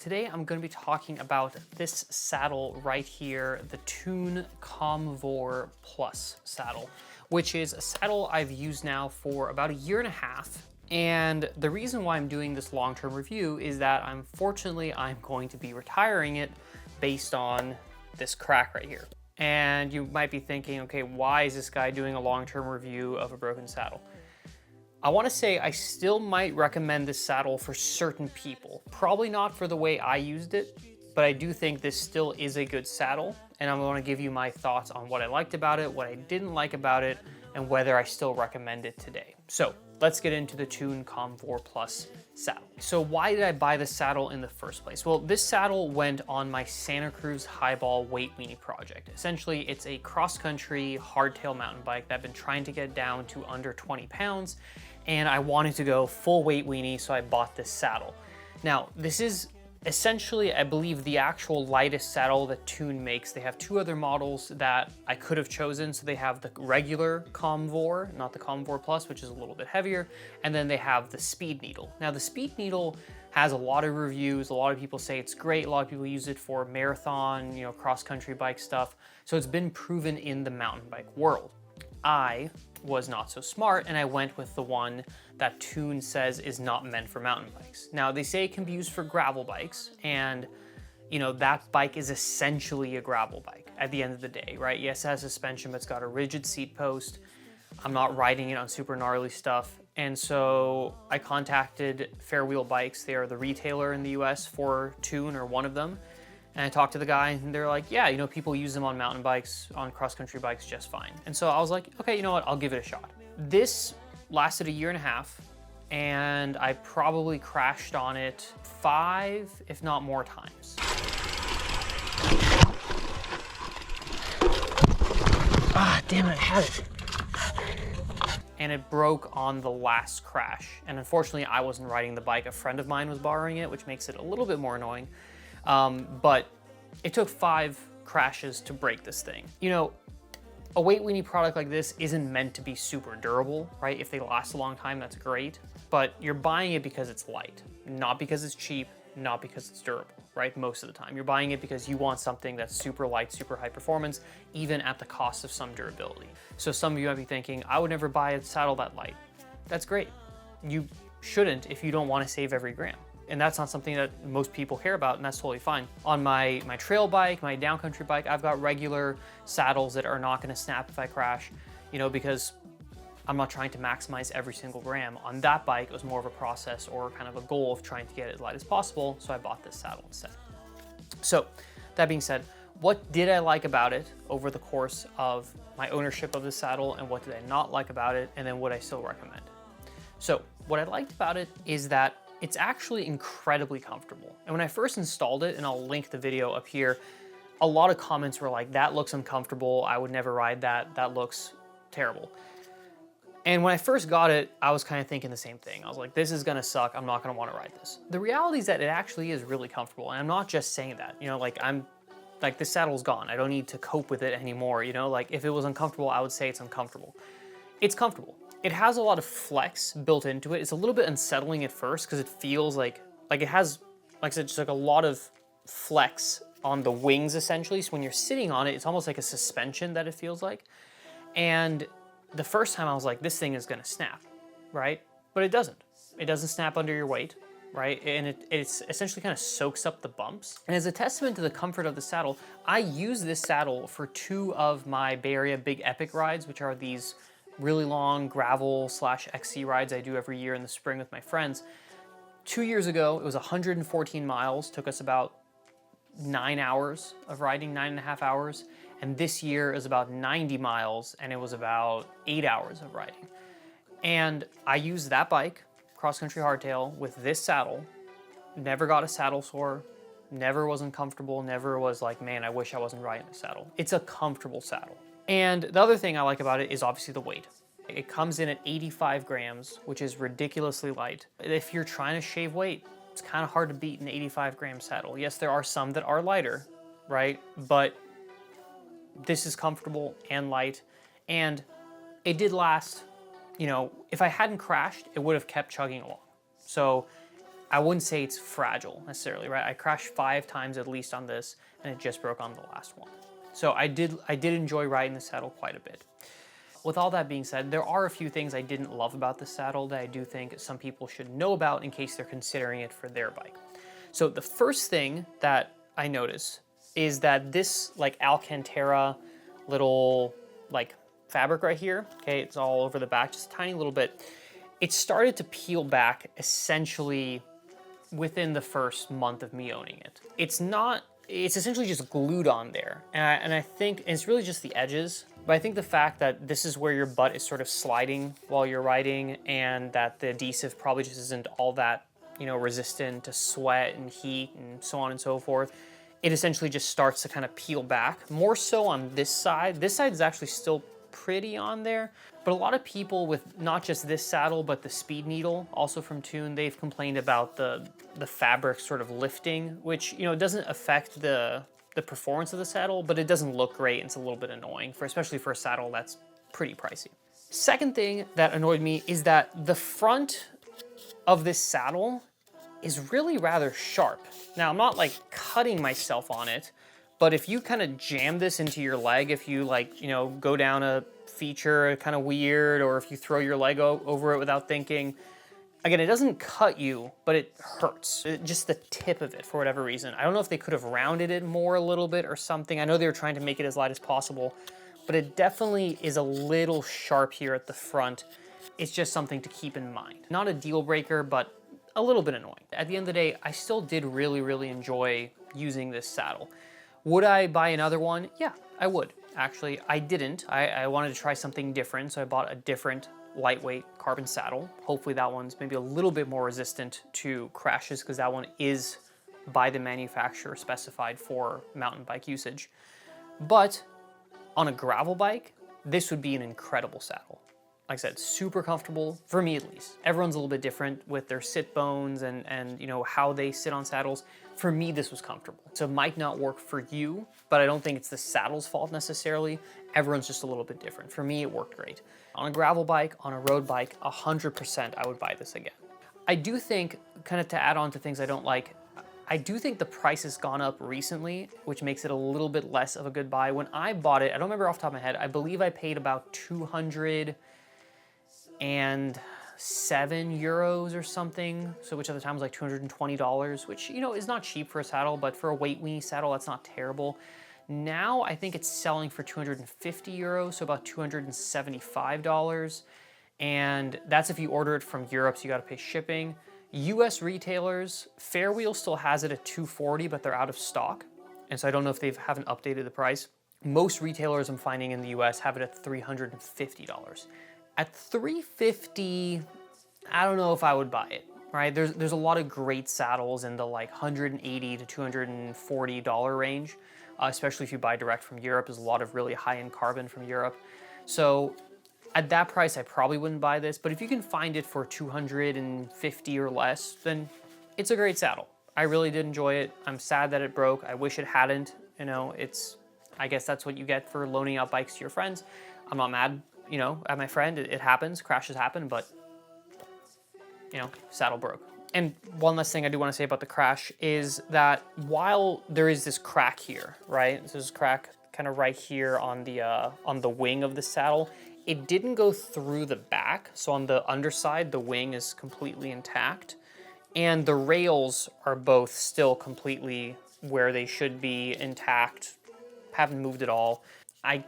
Today I'm going to be talking about this saddle right here, the Tune Komm-Vor Plus saddle, which is a saddle I've used now for about a year and a half. And the reason why I'm doing this long-term review is that unfortunately I'm going to be retiring it based on this crack right here. And you might be thinking, okay, why is this guy doing a long-term review of a broken saddle? I want to say I still might recommend this saddle for certain people. Probably not for the way I used it, but I do think this still is a good saddle, and I'm going to give you my thoughts on what I liked about it, what I didn't like about it, and whether I still recommend it today. So let's get into the Tune Komm-Vor Plus saddle. So why did I buy this saddle in the first place? Well, this saddle went on my Santa Cruz Highball weight weenie project. Essentially, it's a cross-country hardtail mountain bike that I've been trying to get down to under 20 pounds, and I wanted to go full weight weenie, so I bought this saddle. Now, this is essentially, I believe, the actual lightest saddle that Tune makes. They have two other models that I could have chosen. So they have the regular Komm-Vor, not the Komm-Vor Plus, which is a little bit heavier, and then they have the Speed Needle. Now, the Speed Needle has a lot of reviews. A lot of people say it's great. A lot of people use it for marathon, cross-country bike stuff. So it's been proven in the mountain bike world. I was not so smart, and I went with the one that Tune says is not meant for mountain bikes. Now, they say it can be used for gravel bikes, and that bike is essentially a gravel bike at the end of the day, right? Yes, it has suspension, but it's got a rigid seat post. I'm not riding it on super gnarly stuff. And so I contacted Fairwheel Bikes. They are the retailer in the US for Tune, or one of them. And I talked to the guy, and they're like, yeah, people use them on mountain bikes, on cross-country bikes just fine. And so I was like, okay, you know what, I'll give it a shot. This lasted a year and a half, and I probably crashed on it 5, if not more times. Ah, damn it, I had it. And it broke on the last crash. And unfortunately, I wasn't riding the bike. A friend of mine was borrowing it, which makes it a little bit more annoying. But it took 5 crashes to break this thing. A weight weenie product like this isn't meant to be super durable, right? If they last a long time, that's great. But you're buying it because it's light, not because it's cheap, not because it's durable, right? Most of the time. You're buying it because you want something that's super light, super high performance, even at the cost of some durability. So some of you might be thinking, I would never buy a saddle that light. That's great. You shouldn't if you don't want to save every gram. And that's not something that most people care about, and that's totally fine. On my trail bike, my downcountry bike, I've got regular saddles that are not gonna snap if I crash, because I'm not trying to maximize every single gram. On that bike, it was more of a process or kind of a goal of trying to get it as light as possible, so I bought this saddle instead. So, that being said, what did I like about it over the course of my ownership of the saddle, and what did I not like about it, and then would I still recommend? So, what I liked about it is that it's actually incredibly comfortable. And when I first installed it, and I'll link the video up here, a lot of comments were like, that looks uncomfortable, I would never ride that, that looks terrible. And when I first got it, I was kind of thinking the same thing. I was like, this is gonna suck, I'm not gonna wanna ride this. The reality is that it actually is really comfortable, and I'm not just saying that. This saddle's gone, I don't need to cope with it anymore, if it was uncomfortable, I would say it's uncomfortable. It's comfortable. It has a lot of flex built into it. It's a little bit unsettling at first because it feels like it has, like I said, just like a lot of flex on the wings essentially. So when you're sitting on it, it's almost like a suspension that it feels like. And the first time I was like, this thing is gonna snap, right? But it doesn't. It doesn't snap under your weight, right? And it's essentially kind of soaks up the bumps. And as a testament to the comfort of the saddle, I use this saddle for 2 of my Bay Area Big Epic rides, which are these really long gravel/XC rides I do every year in the spring with my friends. 2 years ago, it was 114 miles, took us about 9 hours of riding, 9.5 hours. And this year is about 90 miles, and it was about 8 hours of riding. And I used that bike, cross-country hardtail, with this saddle, never got a saddle sore, never was uncomfortable, never was like, man, I wish I wasn't riding a saddle. It's a comfortable saddle. And the other thing I like about it is obviously the weight. It comes in at 85 grams, which is ridiculously light. If you're trying to shave weight, it's kind of hard to beat an 85-gram saddle. Yes, there are some that are lighter, right? But this is comfortable and light, and it did last, if I hadn't crashed, it would have kept chugging along. So I wouldn't say it's fragile necessarily, right? I crashed 5 times at least on this, and it just broke on the last one. So I did enjoy riding the saddle quite a bit. With all that being said, there are a few things I didn't love about the saddle that I do think some people should know about in case they're considering it for their bike. So the first thing that I notice is that this like Alcantara little like fabric right here, okay, it's all over the back, just a tiny little bit. It started to peel back essentially within the first month of me owning it. It's essentially just glued on there. And I think it's really just the edges, but I think the fact that this is where your butt is sort of sliding while you're riding and that the adhesive probably just isn't all that, you know, resistant to sweat and heat and so on and so forth, it essentially just starts to kind of peel back. More so on this side. This side is actually still pretty on there, but a lot of people with not just this saddle, but the Speed Needle, also from Tune, they've complained about the fabric sort of lifting, which, you know, doesn't affect the performance of the saddle, but it doesn't look great. It's a little bit annoying, especially for a saddle that's pretty pricey. Second thing that annoyed me is that the front of this saddle is really rather sharp. Now, I'm not like cutting myself on it, but if you kind of jam this into your leg, if you like, you know, go down a feature kind of weird, or if you throw your leg over it without thinking, again, it doesn't cut you, but it hurts. Just the tip of it for whatever reason. I don't know if they could have rounded it more a little bit or something. I know they were trying to make it as light as possible, but it definitely is a little sharp here at the front. It's just something to keep in mind. Not a deal breaker, but a little bit annoying. At the end of the day, I still did really, really enjoy using this saddle. Would I buy another one? Yeah, I would. Actually, I didn't. I wanted to try something different, so I bought a different lightweight carbon saddle. Hopefully that one's maybe a little bit more resistant to crashes, because that one is by the manufacturer specified for mountain bike usage. But on a gravel bike, this would be an incredible saddle. Like I said, super comfortable, for me at least. Everyone's a little bit different with their sit bones and you know, how they sit on saddles. For me, this was comfortable. So it might not work for you, but I don't think it's the saddle's fault necessarily. Everyone's just a little bit different. For me, it worked great. On a gravel bike, on a road bike, 100% I would buy this again. I do think, kind of to add on to things I don't like, I do think the price has gone up recently, which makes it a little bit less of a good buy. When I bought it, I don't remember off the top of my head, I believe I paid about 207 euros or something, so which at the time was like $220, which, you know, is not cheap for a saddle, but for a weight weenie saddle, that's not terrible. Now I think it's selling for 250 euros, so about $275, and that's if you order it from Europe, so you gotta pay shipping. US retailers, Fairwheel still has it at 240, but they're out of stock, and so I don't know if they haven't updated the price. Most retailers I'm finding in the US have it at $350. At $350, I don't know if I would buy it, right? There's a lot of great saddles in the like $180 to $240 range, especially if you buy direct from Europe. There's a lot of really high-end carbon from Europe. So at that price, I probably wouldn't buy this, but if you can find it for $250 or less, then it's a great saddle. I really did enjoy it. I'm sad that it broke. I wish it hadn't, you know, I guess that's what you get for loaning out bikes to your friends. I'm not mad, you know, at my friend. It happens, crashes happen, but, you know, saddle broke. And one last thing I do want to say about the crash is that while there is this crack here, right? This is a crack kind of right here on the wing of the saddle. It didn't go through the back, so on the underside, the wing is completely intact, and the rails are both still completely where they should be, intact, haven't moved at all. I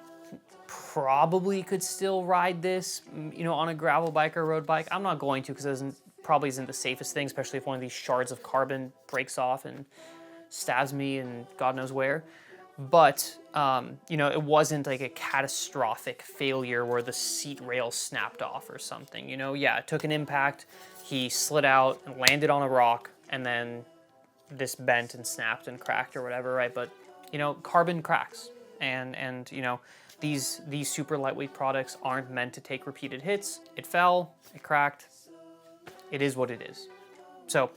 probably could still ride this, you know, on a gravel bike or road bike. I'm not going to, because it probably isn't the safest thing, especially if one of these shards of carbon breaks off and stabs me and God knows where. But, you know, it wasn't like a catastrophic failure where the seat rail snapped off or something. You know, yeah, it took an impact, he slid out and landed on a rock, and then this bent and snapped and cracked or whatever, right? But, you know, carbon cracks. And you know, these super lightweight products aren't meant to take repeated hits. It fell, it cracked, it is what it is. So,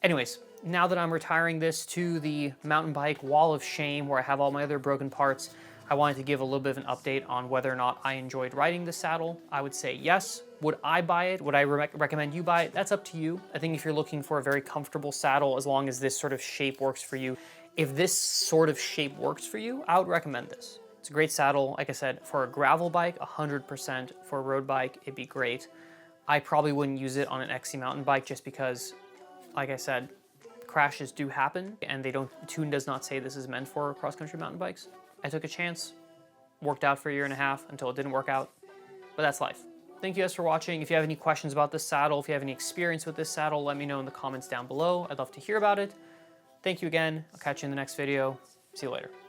anyways, now that I'm retiring this to the mountain bike wall of shame where I have all my other broken parts, I wanted to give a little bit of an update on whether or not I enjoyed riding the saddle. I would say yes, Would I buy it? Would I recommend you buy it? That's up to you. I think if you're looking for a very comfortable saddle, as long as this sort of shape works for you, if this sort of shape works for you, I would recommend this. It's a great saddle. Like I said, for a gravel bike, 100%. For a road bike, it'd be great. I probably wouldn't use it on an XC mountain bike just because, like I said, crashes do happen, and Tune does not say this is meant for cross-country mountain bikes. I took a chance, worked out for a year and a half until it didn't work out, but that's life. Thank you guys for watching. If you have any questions about this saddle, if you have any experience with this saddle, let me know in the comments down below. I'd love to hear about it. Thank you again. I'll catch you in the next video. See you later.